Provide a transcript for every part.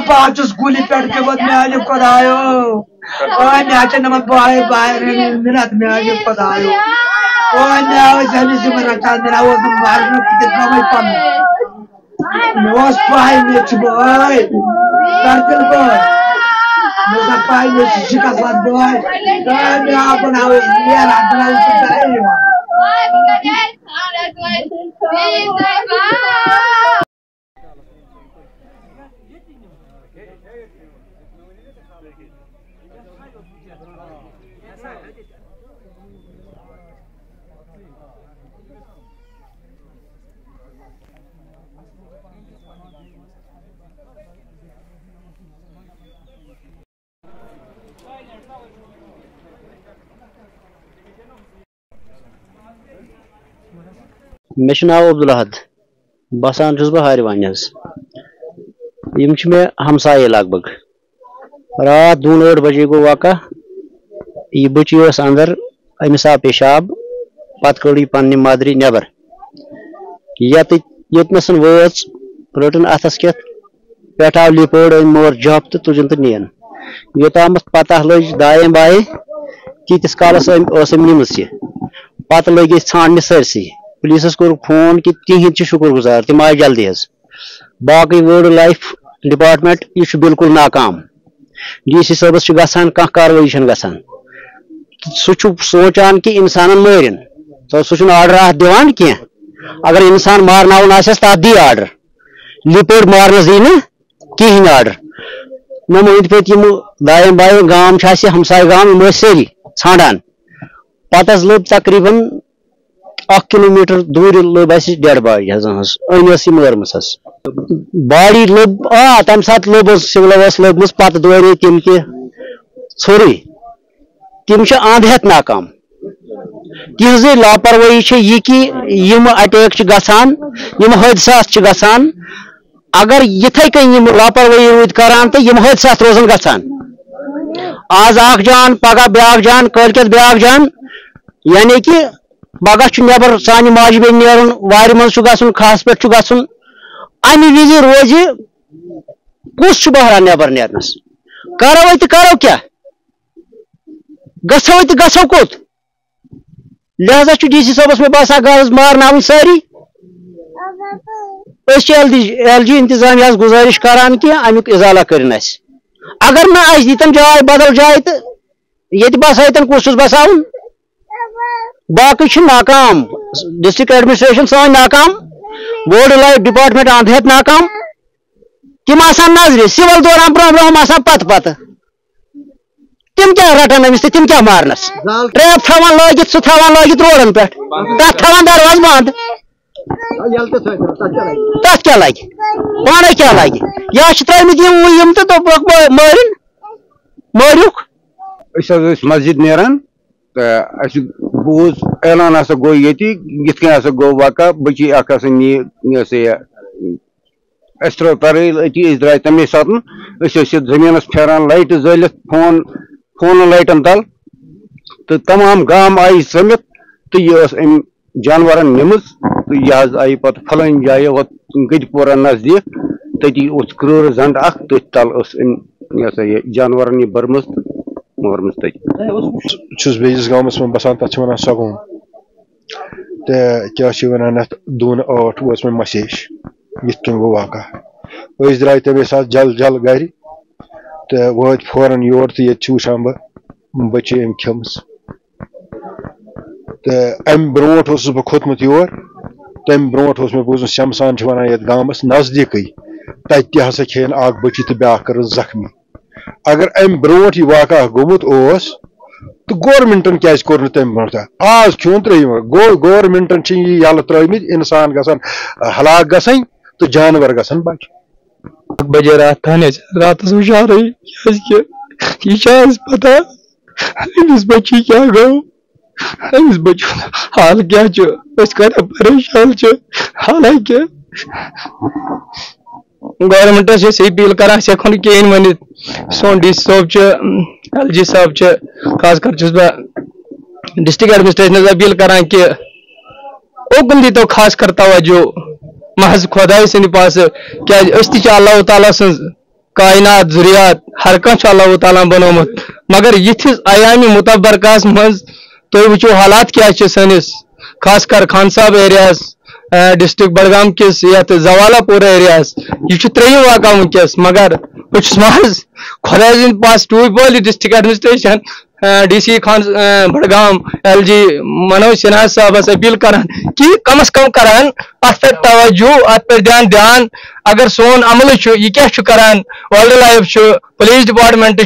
पाँच गुली पेट के बाद मैं आज पढ़ायो और नाचे नमक बाहर बाहर मिनट में आज पढ़ायो और ना जल्दी से मेरा चांद मेरा वो मारने कितना मैं पढ़ नोस पाई में चुबाई सर्कल पर मेरा पाई में शिका साथ बोय और मैं अपना वो ये रात में उतर आया मे नाव अब्दुल अहद बसान बह हारवान मे हमसाये लगभग रात 2-8 बजे गो वाक़ा यह बची अंदर अमिस आव पेशाब पत कड़ी पन्ने मादरी नबर योतनसन वच रटन अथस कत पे आव लिपड़ अम मोर जप तो तुजन तो नीन योताम पता लज दाए बाए तीस कालस निम्स पत लगे छानने सरसी पुलिस कोर फोन कि तिहद शुक्र गुजार तम आए जल्दी बाकी वाइल्ड लाइफ डिपार्टमेंट यह बिल्कुल नाकाम DC सबस गसान कह कार्रवाई गसान सह सोचान कि इंसान मारिन तो सह आर्डर दिवान कह अगर इंसान मारन तथ दी आर्डर लिपड़ मारनस दी ना कहें आर्डर नम अंद पे दाएं बाएं गांव हमसाय गांव सारी छाड़ान पत लोब तकरीबन 1 किलोमीटर दूर लोब डेड बॉडी मरम बॉडी लोब तम सात लोब सिविल लोबम पत दौरे तम तोर तम अंध हेत नाकाम तिज लापरवाही यह कि यम अटैक गसान यम हादसात गसान अगर यथे कन लापरवाही रूद करान तो यम हादसात रोजन गसान आज अख जान पगह ब्याक जान कलकत ब्याक जान यानी कि पगह नबर सान माज बे नीरन वार मज गन खास पे गन अमि विज रोज कुछ बहरान नबर नेरनस करो तो करो क्या गो तो गो कोत लिहाजा DC सबस में बसा गर्ज मारन सारी LG इंतजामिया गुजारिश करान कि अमुक इजाला कर अगर ना दीतन जाय बदल जाय तो ये बसातन कुछ बसाउन बाकी नाकाम डिस्ट्रिक्ट एडमिनिस्ट्रेशन सान नाकाम वाइल्ड लाइफ डिपार्टमेंट अंध हेत नाकाम तम नजर सिविल दौरान ब्रोह पत पत तम क्या रटन अमिस तम क्या मारनस ट्रैप थवान लगित सह थवान लगित रोडन पे तथ थवान दरवाज बंद तथ क्या लगे पाने क्या लगे या त्रमित यम तो मारिन मारूक मस्जिद नेरान बूज ऐलान हसा गो ये गो वाक़ा बची अती द्राय तमे सातन जमीनस फेरान लाइट जलित फोन लाइटन तल तो तमाम गाम आई समित तो यह जानवर निमज तो यह आई पे फलान जाए गदपोरा नजदीक तती क्रूर जंड तथ तल जानवर बरमज मोरमज तस बेस गाँवस में बसान तथ वन सगोन तो क्या वन दून 8 वो मे मसेश ये गो वाक़ा द्राय तमे सात जल जल गर तो वात फौरन योर तो ये वुचान बच्चे अम खमस तो अम ब्रोट बह खोतमुत योर तम ब्रोट मे बूज शमसान वन ये गाँवस नजदीक तत हसा खेन अख बच्ची तो ब्या कर जख्मी अगर अम ब्रोट यह वाक़ा गोमुत तो गवर्नमेंटन क्या कोर तम ब्रो आज खून त्रिम गवर्नमेंटन यह यल त्रमित इंसान गसान हलाक गसन तो जानवर गसन बच बजे रात थाने रात हुशार यह पता अमिस बच्ची क्या गो अमिस बच्चू हाल क्या परेशान हालांकि गवर्नमेंटस अपील कर हेन कहें वन सोन डी साहब LG साहब खास कर डिस्ट्रिक्ट एडमिनिस्ट्रेशन अपील करान कि ओकन दी तो खास कर तवज्जो महज खुदाई सद पास क्या अल्लाह ताला सज कायनात जुरियात हर कह अल्लाह ताला बनोमुत मगर यथिस अयामी मुतबरकास मज तुम वो हालात क्या सनिस खास कर खान साहब एरियास डिस्ट्रिक्ट बडगाम किस यथ जवालापुर एरियास यह त्रेयम वाक़ा वनकस मगर बहुत महज खुदा सद पास टूबल district administration DC Khan Budgam LG Manoj Sinha साहबस अपील करान कि कम अज कम करान अत पे तवज्जो अत पे ध्यान अगर सोन अमल यह क्या करान वाइल्ड लाइफ पुलिस डिपार्टमेंट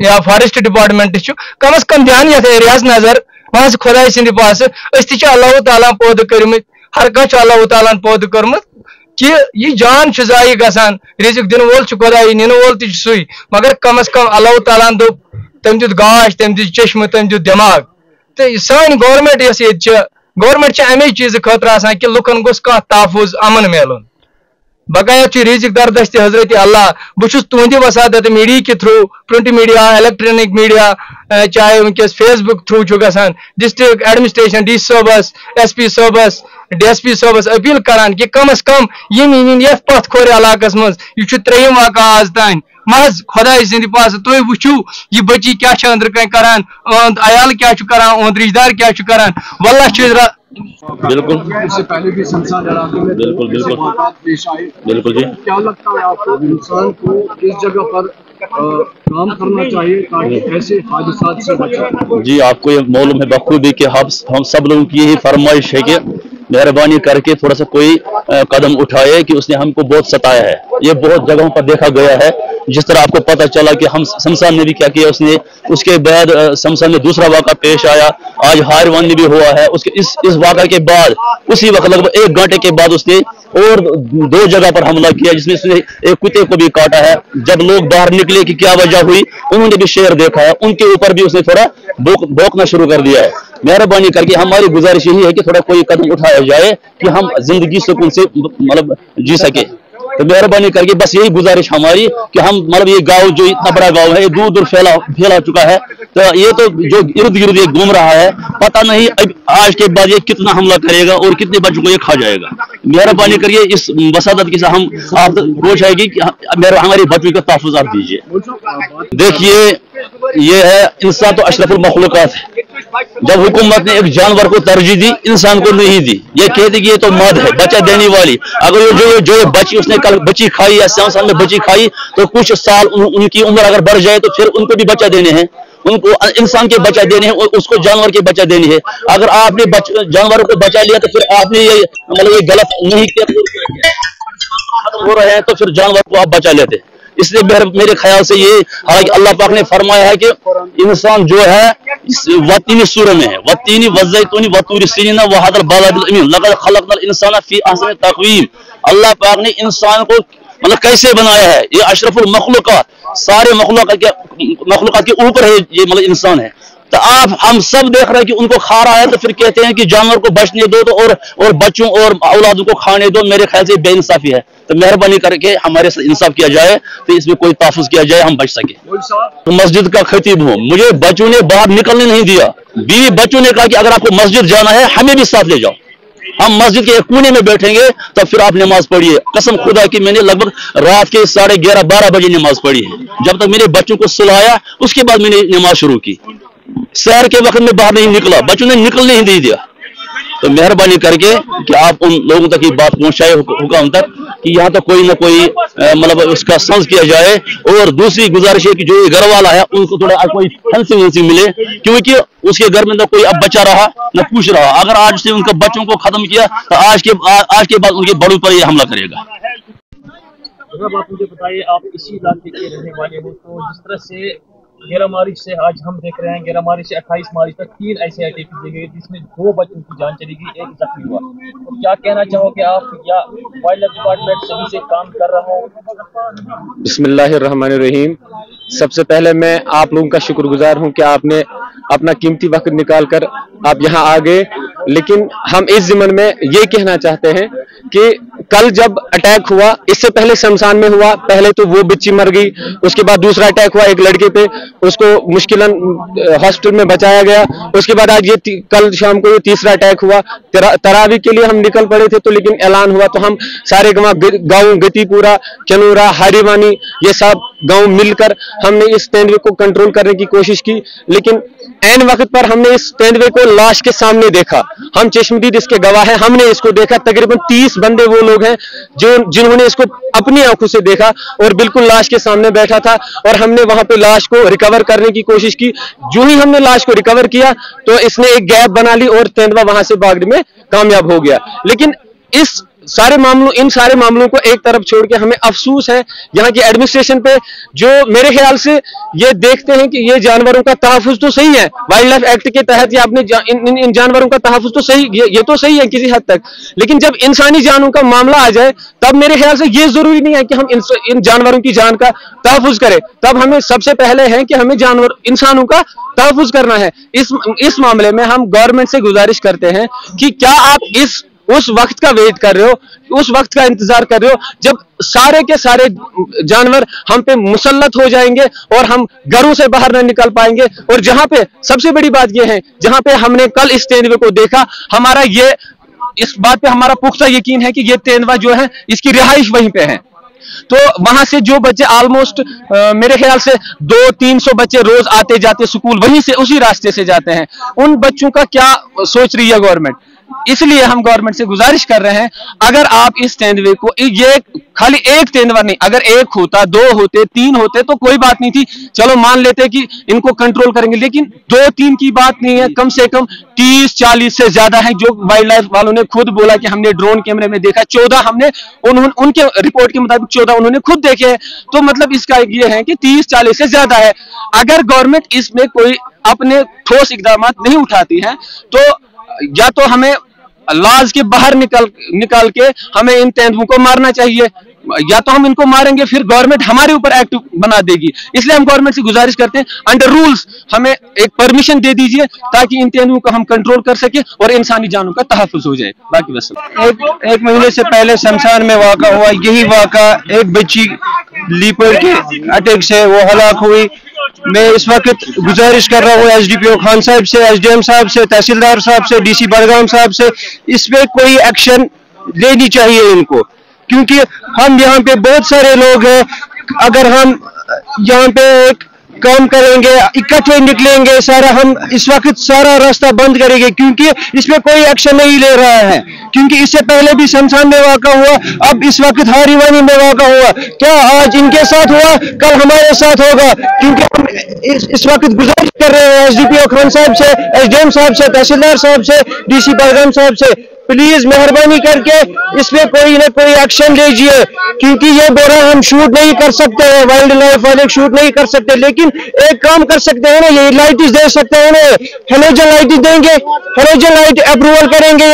या फॉरेस्ट डिपार्टमेंट कम अज कम ध्यान ये एरियाज नजर महज खुदा सद पास अल्लाह ताला पौध कर्मित हर कह अल्लाह ताला पौध कर्मुत कि यह जान जाय गसान रिजिक दिन वोल खुदा नीन वोल तुई मगर कम अज कम अल्लाह ताला दोप तम दुत गाश तम दुत चश्म तम दुत दिमाग तो सन गवर्नमेंट यस गवर्नमेंट अमे चीज खतर कि लुकन गोस कह तहफुज अमन मिलन बकाया रिजिक दरदस्त हजरत अल्लाह बहुत तुंद वसादत मीडिया के through print media electronic media चाहे वनकस फेसबुक थ्रू गसान डिस्ट्रिक्ट एडमिनिस्ट्रेशन DC साहबस SP साहबस DSP साहबस अपील करान कि कम अज कम यम ये पथ खोर इलाकस मज यह त्रेयम वाक़ा आज तान महज खुदा सद पास तुम वो यह बच्ची क्या अंदर कहीं करान अयाल क्या करान ओंद रिश्तेदार क्या करान वल्लाह बिल्कुल इससे पहले भी संसार इलाके में बिल्कुल पेश आए बिल्कुल जी क्या लगता है आपको इंसान को इस जगह पर काम करना चाहिए ताकि ऐसे हादसात से बचे? जी आपको ये मालूम है बखूबी कि हम सब लोगों की यही फरमाइश है कि मेहरबानी करके थोड़ा सा कोई कदम उठाए कि उसने हमको बहुत सताया है। ये बहुत जगहों पर देखा गया है। जिस तरह आपको पता चला कि हम शमशान ने भी क्या किया उसने, उसके बाद शमशान में दूसरा वाक़ा पेश आया, आज हारवान में भी हुआ है। उसके इस वाक़ा के बाद उसी वक्त लगभग 1 घंटे के बाद उसने और 2 जगह पर हमला किया, जिसमें उसने एक कुत्ते को भी काटा है। जब लोग बाहर निकले कि क्या वजह हुई, उन्होंने भी शेर देखा है, उनके ऊपर भी उसने थोड़ा भौंकना शुरू कर दिया है। मेहरबानी करके हमारी गुजारिश यही है कि थोड़ा कोई कदम उठाया जाए कि हम जिंदगी सुकून से मतलब जी सके। तो मेहरबानी करके बस यही गुजारिश हमारी कि हम मतलब ये गांव जो इतना बड़ा गांव है, ये दूर दूर फैला चुका है। तो ये तो जो इर्द गिर्द ये घूम रहा है, पता नहीं अब आज के बाद ये कितना हमला करेगा और कितने बच्चों को ये खा जाएगा। मेहरबानी करिए इस वसादत के साथ हम आप कोशिश आएगी कि हमारे बच्चों का तहफ़्फ़ुज़ आप दीजिए। देखिए ये है इंसान तो अशरफुल मखलूक़ात है। जब हुकूमत ने एक जानवर को तरजीह दी, इंसान को नहीं दी। ये कहती कि ये तो मद है, बच्चा देने वाली। अगर जो बच्ची उसने कल बच्ची खाई या 7 साल में बच्ची खाई, तो कुछ साल उनकी उम्र अगर बढ़ जाए तो फिर उनको भी बच्चा देने हैं। उनको इंसान के बच्चा देने हैं, उसको जानवर के बच्चा देने हैं। अगर आपने जानवर को बचा लिया तो फिर आपने ये मतलब ये गलत नहीं किया हो रहे हैं, तो फिर जानवर को आप बचा लेते हैं। इसलिए मेरे ख्याल से ये, हालांकि अल्लाह पाक ने फरमाया है कि इंसान जो है वतीनी सूरह में है, वतीनी वज़ैतूनी वतूर सीनीन वहदल बालादिल अमीन लक़द खलक़नल इंसाना फी अहसनि तक़वीम। अल्लाह पाक ने इंसान को मतलब कैसे बनाया है, ये अशरफुल मखलूक़ात, सारे मखलूक़ात के ऊपर है ये मतलब इंसान है। तो हम सब देख रहे हैं कि उनको खा रहा है, तो फिर कहते हैं कि जानवर को बचने दो तो और बच्चों और औलादों को खाने दो। मेरे ख्याल से बेइंसाफी है। तो मेहरबानी करके हमारे साथ इंसाफ किया जाए, तो इसमें कोई तहफ़्फ़ुज़ किया जाए, हम बच सके। तो मस्जिद का खतीब हूँ, मुझे बच्चों ने बाहर निकलने नहीं दिया। बीवी बच्चों ने कहा कि अगर आपको मस्जिद जाना है हमें भी साथ ले जाओ, हम मस्जिद के एक कोने में बैठेंगे, तब फिर आप नमाज पढ़िए। कसम खुदा की मैंने लगभग रात के 11:30-12 बजे नमाज पढ़ी है। जब तक मेरे बच्चों को सुलाया उसके बाद मैंने नमाज शुरू की। शहर के वक्त में बाहर नहीं निकला, बच्चों ने निकलने ही नहीं दिया। तो मेहरबानी करके कि आप उन लोगों तक ये बात पहुंचाए हुक्म तक कि यहाँ तो कोई ना कोई मतलब उसका संस किया जाए। और दूसरी गुजारिश है कि जो ये घर वाला है उनको थोड़ा कोई फेंसिंग मिले, क्योंकि उसके घर में ना कोई अब बचा रहा न पूछ रहा। अगर आज से उनका बच्चों को खत्म किया तो आज के बाद उनके बड़ों पर ये हमला करेगा। आप मुझे बताइए, आप इसी इलाके के रहने वाले हो, तो जिस तरह से 11 मार्च से आज हम देख रहे हैं 11 मार्च से 28 मार्च तक 3 ऐसे अटैक किए गए जिसमें 2 बच्चों की जान चली गई, 1 जख्मी हुआ। तो क्या कहना चाहोगे आप, या वाइल्ड लाइफ डिपार्टमेंट सही से काम कर रहा है? बिस्मिल्लाहिर्रहमानिर्रहीम। सबसे पहले मैं आप लोगों का शुक्रगुजार हूं कि आपने अपना कीमती वक्त निकाल कर आप यहाँ आ गए। लेकिन हम इस ज़िमन में ये कहना चाहते हैं कि कल जब अटैक हुआ, इससे पहले शमशान में हुआ, पहले तो वो बच्ची मर गई, उसके बाद दूसरा अटैक हुआ एक लड़के पे, उसको मुश्किलन हॉस्पिटल में बचाया गया। उसके बाद आज ये कल शाम को ये तीसरा अटैक हुआ। तरावी के लिए हम निकल पड़े थे, तो लेकिन ऐलान हुआ तो हम सारे गाँव गतिपुरा, चनूरा, हारीवानी, ये सब गाँव मिलकर हमने इस तेंदुए को कंट्रोल करने की कोशिश की। लेकिन ऐन वक्त पर हमने इस तेंदुए को लाश के सामने देखा। हम चश्मदीद इसके गवाह हैं, हमने इसको देखा। तकरीबन 30 बंदे वो लोग हैं जिन्होंने इसको अपनी आंखों से देखा और बिल्कुल लाश के सामने बैठा था। और हमने वहां पे लाश को रिकवर करने की कोशिश की। जो ही हमने लाश को रिकवर किया तो इसने एक गैप बना ली और तेंदुआ वहां से भागने में कामयाब हो गया। लेकिन इन सारे मामलों को एक तरफ छोड़ के हमें अफसोस है यहाँ की एडमिनिस्ट्रेशन पे, जो मेरे ख्याल से ये देखते हैं कि ये जानवरों का तहफ़्फ़ुज़ तो सही है, वाइल्ड लाइफ एक्ट के तहत या अपने इन जानवरों का तहफ़्फ़ुज़ तो सही, ये तो सही है किसी हद तक। लेकिन जब इंसानी जानों का मामला आ जाए तब मेरे ख्याल से ये जरूरी नहीं है कि हम इन जानवरों की जान का तहफ़्फ़ुज़ करें। तब हमें सबसे पहले है कि हमें इंसानों का तहफ़्फ़ुज़ करना है। इस मामले में हम गवर्नमेंट से गुजारिश करते हैं कि क्या आप उस वक्त का वेट कर रहे हो, उस वक्त का इंतजार कर रहे हो जब सारे के सारे जानवर हम पे मुसल्लत हो जाएंगे और हम घरों से बाहर न निकल पाएंगे। और जहां पे सबसे बड़ी बात यह है, जहां पे हमने कल इस तेंदुए को देखा, इस बात पे हमारा पुख्ता यकीन है कि ये तेंदुआ जो है इसकी रिहाइश वहीं पे है। तो वहां से जो बच्चे ऑलमोस्ट मेरे ख्याल से 200-300 बच्चे रोज आते जाते स्कूल वहीं से उसी रास्ते से जाते हैं। उन बच्चों का क्या सोच रही है गवर्नमेंट? इसलिए हम गवर्नमेंट से गुजारिश कर रहे हैं, अगर आप इस तेंदुए को, ये खाली एक तेंदुआ नहीं, अगर 1 होता, 2 होते, 3 होते तो कोई बात नहीं थी, चलो मान लेते कि इनको कंट्रोल करेंगे। लेकिन 2-3 की बात नहीं है, कम से कम 30-40 से ज्यादा है, जो वाइल्ड लाइफ वालों ने खुद बोला कि हमने ड्रोन कैमरे में देखा। 14 हमने उनके रिपोर्ट के मुताबिक 14 उन्होंने खुद देखे हैं। तो मतलब इसका ये है कि 30-40 से ज्यादा है। अगर गवर्नमेंट इसमें कोई अपने ठोस इकदाम नहीं उठाती है तो या तो हमें लॉज के बाहर निकाल के हमें इन तेंदुओं को मारना चाहिए, या तो हम इनको मारेंगे फिर गवर्नमेंट हमारे ऊपर एक्ट बना देगी। इसलिए हम गवर्नमेंट से गुजारिश करते हैं, अंडर रूल्स हमें एक परमिशन दे दीजिए ताकि इन तेंदुओं को हम कंट्रोल कर सके और इंसानी जानों का तहफ़्फ़ुज़ हो जाए। बाकी बस एक महीने से पहले शमशान में वाक़ा हुआ, यही वाक़ा एक बच्ची लीपर्ड के अटैक से वो हलाक हुई। मैं इस वक्त गुजारिश कर रहा हूँ एसडीपीओ खान साहब से, एसडीएम साहब से, तहसीलदार साहब से, डीसी बड़गाम साहब से, इस पे कोई एक्शन लेनी चाहिए इनको, क्योंकि हम यहाँ पे बहुत सारे लोग हैं। अगर हम यहाँ पे एक काम करेंगे, इकट्ठे निकलेंगे सारा, हम इस वक्त सारा रास्ता बंद करेंगे, क्योंकि इसमें कोई एक्शन नहीं ले रहा है। क्योंकि इससे पहले भी शमशान में वाक़ा हुआ, अब इस वक्त हारीवानी में वाक़ा हुआ। क्या आज इनके साथ हुआ, कल हमारे साथ होगा? क्योंकि हम इस वक्त गुजारिश कर रहे हैं एसडीपीओ खान साहब से, एसडीएम साहब से, तहसीलदार साहब से, डीसी बड़गाम साहब से, प्लीज मेहरबानी करके इसमें कोई ना कोई एक्शन लीजिए। क्योंकि ये बोरा हम शूट नहीं कर सकते हैं, वाइल्ड लाइफ वाले शूट नहीं कर सकते, लेकिन एक काम कर सकते हैं ना, ये लाइट्स दे सकते हैं ना, हेलोजन लाइट देंगे, हेलोजन लाइट अप्रूवल करेंगे,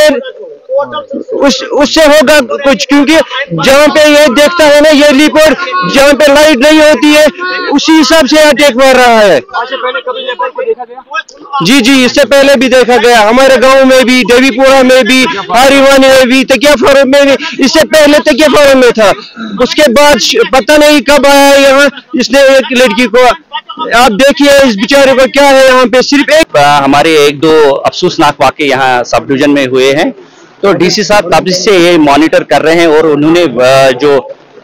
उससे होगा कुछ। क्योंकि जहाँ पे ये देखता है ना, ये लिपोर्ड जहाँ पे लाइट नहीं होती है उसी हिसाब से अटैक मार रहा है। जी, इससे पहले भी देखा गया, हमारे गांव में भी, देवीपुरा में भी, हारीवानी में भी, तकिया फार्म में भी। इससे पहले तकिया फार्म में था, उसके बाद पता नहीं कब आया यहाँ इसने एक लड़की को। आप देखिए इस बेचारे को क्या है यहाँ पे। सिर्फ एक हमारे 1-2 अफसोसनाक वाक़े यहाँ सब डिवीजन में हुए हैं, तो डीसी साहब तब से ये मॉनिटर कर रहे हैं और उन्होंने जो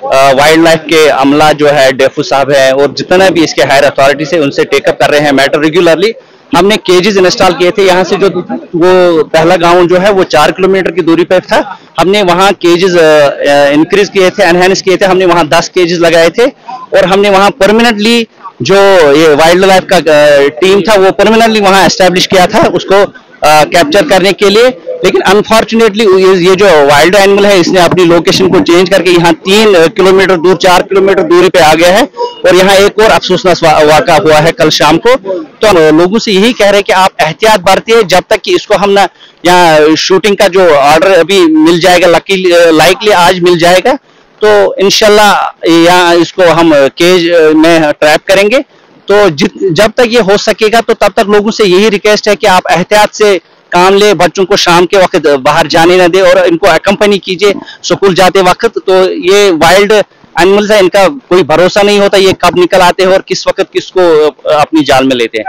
वाइल्ड लाइफ के अमला जो है डेफू साहब है और जितना भी इसके हायर अथॉरिटी से उनसे टेकअप कर रहे हैं मैटर रेगुलरली। हमने केजेस इंस्टॉल किए थे यहाँ से, जो वो पहला गांव जो है वो 4 किलोमीटर की दूरी पर था, हमने वहाँ केजेस इंक्रीज किए थे, एनहेंस किए थे, हमने वहाँ 10 केजेस लगाए थे और हमने वहाँ परमानेंटली जो ये वाइल्ड लाइफ का टीम था वो परमानेंटली वहाँ एस्टेब्लिश किया था, उसको कैप्चर करने के लिए, लेकिन अनफॉर्चुनेटली ये जो वाइल्ड एनिमल है इसने अपनी लोकेशन को चेंज करके यहाँ 3 किलोमीटर दूर 4 किलोमीटर दूरी पे आ गया है। और यहाँ एक और अफसोसनाक वाक़ा हुआ है कल शाम को। तो लोगों से यही कह रहे हैं कि आप एहतियात बरतिए जब तक कि इसको हम ना, यहाँ शूटिंग का जो ऑर्डर अभी मिल जाएगा, लाइकली आज मिल जाएगा, तो इंशाल्लाह यहाँ इसको हम केज में ट्रैप करेंगे। तो जब तक ये हो सकेगा तो तब तक लोगों से यही रिक्वेस्ट है कि आप एहतियात से काम ले, बच्चों को शाम के वक्त बाहर जाने न दे और इनको अकम्पनी कीजिए स्कूल जाते वक्त। तो ये वाइल्ड एनिमल्स है, इनका कोई भरोसा नहीं होता ये कब निकल आते हैं और किस वक्त किसको अपनी जाल में लेते हैं।